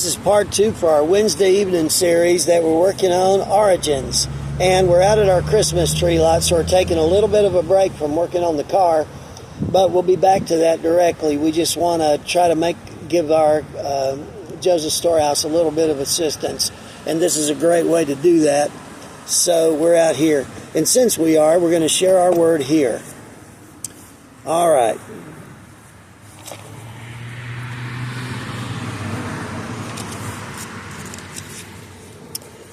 This is part 2 for our Wednesday evening series that we're working on, Origins. And we're out at our Christmas tree lot, so we're taking a little bit of a break from working on the car, but we'll be back to that directly. We just want to try to give our Joseph Storehouse a little bit of assistance, and this is a great way to do that. So we're out here, and since we're going to share our word here. All right.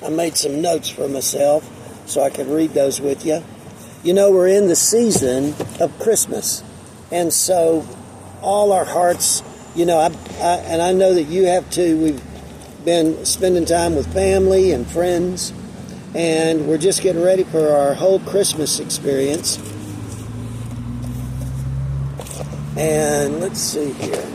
I made some notes for myself so I could read those with you. You know, we're in the season of Christmas, and so all our hearts, you know, and I know that you have too. We've been spending time with family and friends, and we're just getting ready for our whole Christmas experience. And let's see here.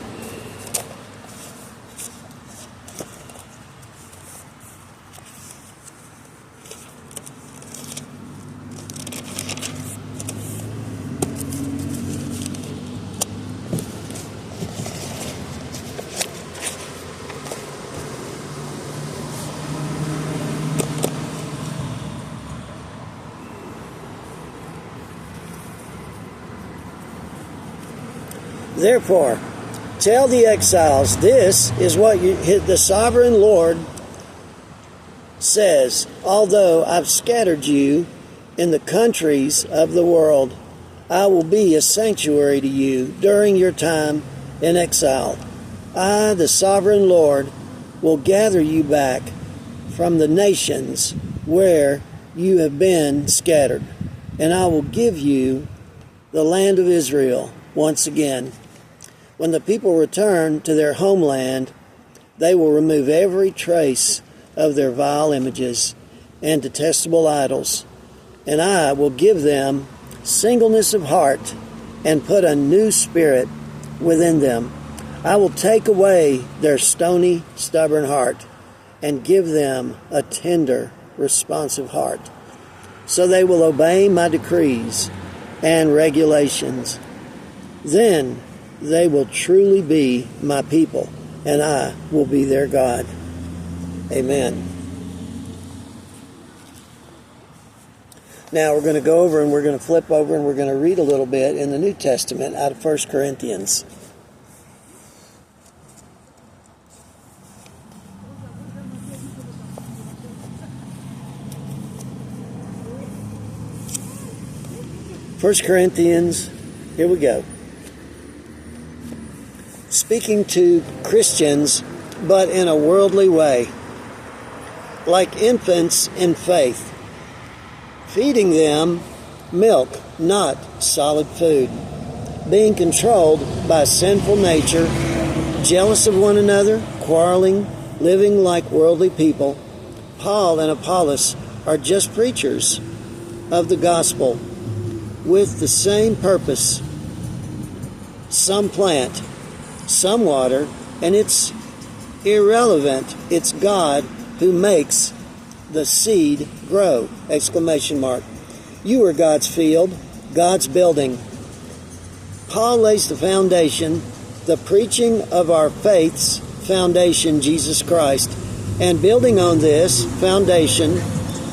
Therefore, tell the exiles, this is what the sovereign Lord says. Although I've scattered you in the countries of the world, I will be a sanctuary to you during your time in exile. I, the sovereign Lord, will gather you back from the nations where you have been scattered, and I will give you the land of Israel once again. When the people return to their homeland, they will remove every trace of their vile images and detestable idols, and I will give them singleness of heart and put a new spirit within them. I will take away their stony, stubborn heart and give them a tender, responsive heart, so they will obey my decrees and regulations. Then they will truly be my people, and I will be their God. Amen. Now we're going to go over and we're going to flip over and we're going to read a little bit in the New Testament out of 1 Corinthians. First Corinthians, here we go. Speaking to Christians, but in a worldly way, like infants in faith, feeding them milk, not solid food, being controlled by sinful nature, jealous of one another, quarreling, living like worldly people. Paul and Apollos are just preachers of the gospel with the same purpose. Some plant, some water, and it's irrelevant. It's God who makes the seed grow! Exclamation mark. You are God's field, God's building. Paul lays the foundation, the preaching of our faith's foundation, Jesus Christ, and building on this foundation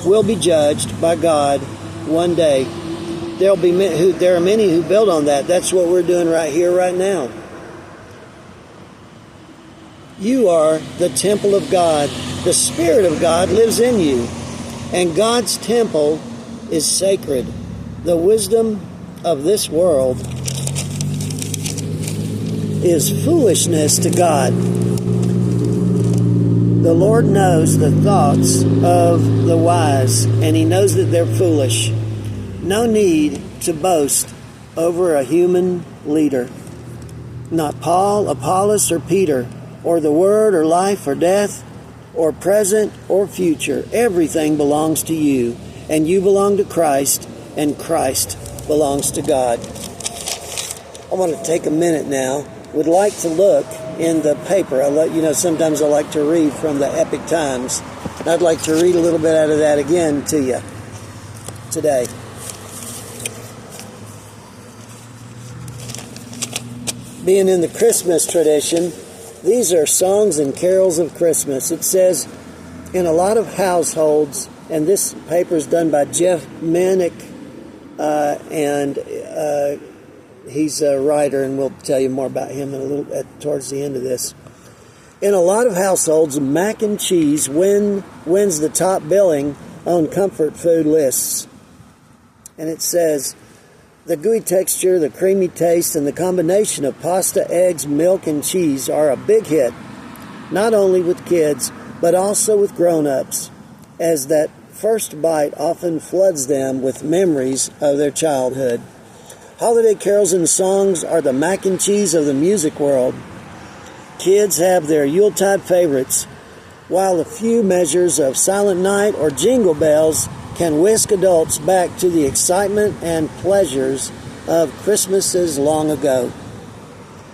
will be judged by God one day. There are many who build on that. That's what we're doing right here, right now. You are the temple of God. The Spirit of God lives in you, and God's temple is sacred. The wisdom of this world is foolishness to God. The Lord knows the thoughts of the wise, and He knows that they're foolish. No need to boast over a human leader. Not Paul, Apollos, or Peter, or the word, or life, or death, or present, or future. Everything belongs to you, and you belong to Christ, and Christ belongs to God. I want to take a minute now. Would like to look in the paper. Sometimes I like to read from the Epic Times. I'd like to read a little bit out of that again to you today. Being in the Christmas tradition, These are songs and carols of Christmas. It says, in a lot of households, and this paper is done by Jeff Manick, and he's a writer, and we'll tell you more about him in a little towards the end of this. In a lot of households, mac and cheese wins the top billing on comfort food lists. And it says, the gooey texture, the creamy taste, and the combination of pasta, eggs, milk, and cheese are a big hit, not only with kids, but also with grown-ups, as that first bite often floods them with memories of their childhood. Holiday carols and songs are the mac and cheese of the music world. Kids have their Yuletide favorites, while a few measures of Silent Night or Jingle Bells can whisk adults back to the excitement and pleasures of Christmases long ago.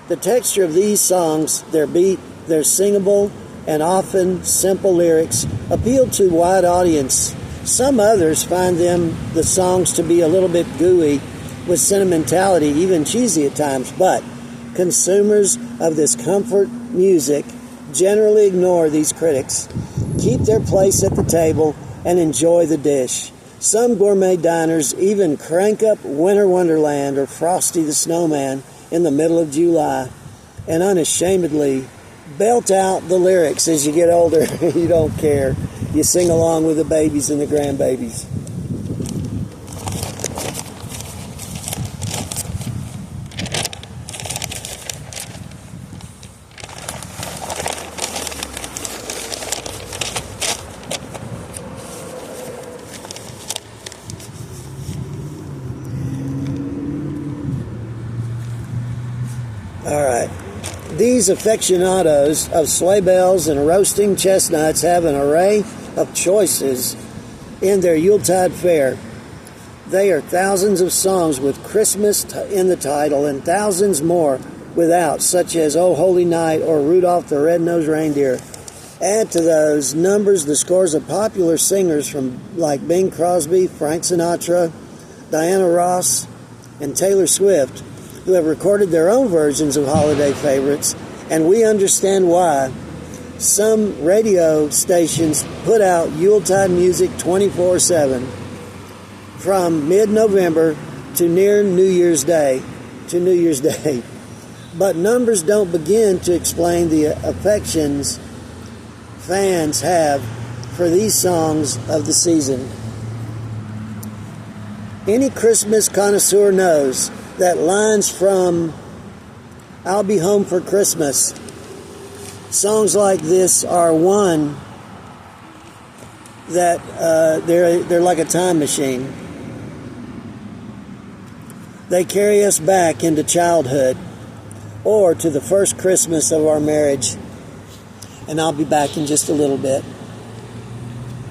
The texture of these songs, their beat, their singable and often simple lyrics appeal to a wide audience. Some others find the songs to be a little bit gooey with sentimentality, even cheesy at times, but consumers of this comfort music generally ignore these critics, keep their place at the table, and enjoy the dish. Some gourmet diners even crank up Winter Wonderland or Frosty the Snowman in the middle of July and unashamedly belt out the lyrics. As you get older, you don't care. You sing along with the babies and the grandbabies. All right. These aficionados of sleigh bells and roasting chestnuts have an array of choices in their Yuletide fare. They are thousands of songs with Christmas in the title and thousands more without, such as Oh Holy Night or Rudolph the Red-Nosed Reindeer. Add to those numbers the scores of popular singers from like Bing Crosby, Frank Sinatra, Diana Ross, and Taylor Swift, who have recorded their own versions of holiday favorites, and we understand why. Some radio stations put out Yuletide music 24/7 from mid-November to near New Year's Day. But numbers don't begin to explain the affections fans have for these songs of the season. Any Christmas connoisseur knows that lines from I'll Be Home for Christmas, songs like this are one that they're like a time machine. They carry us back into childhood or to the first Christmas of our marriage. And I'll be back in just a little bit.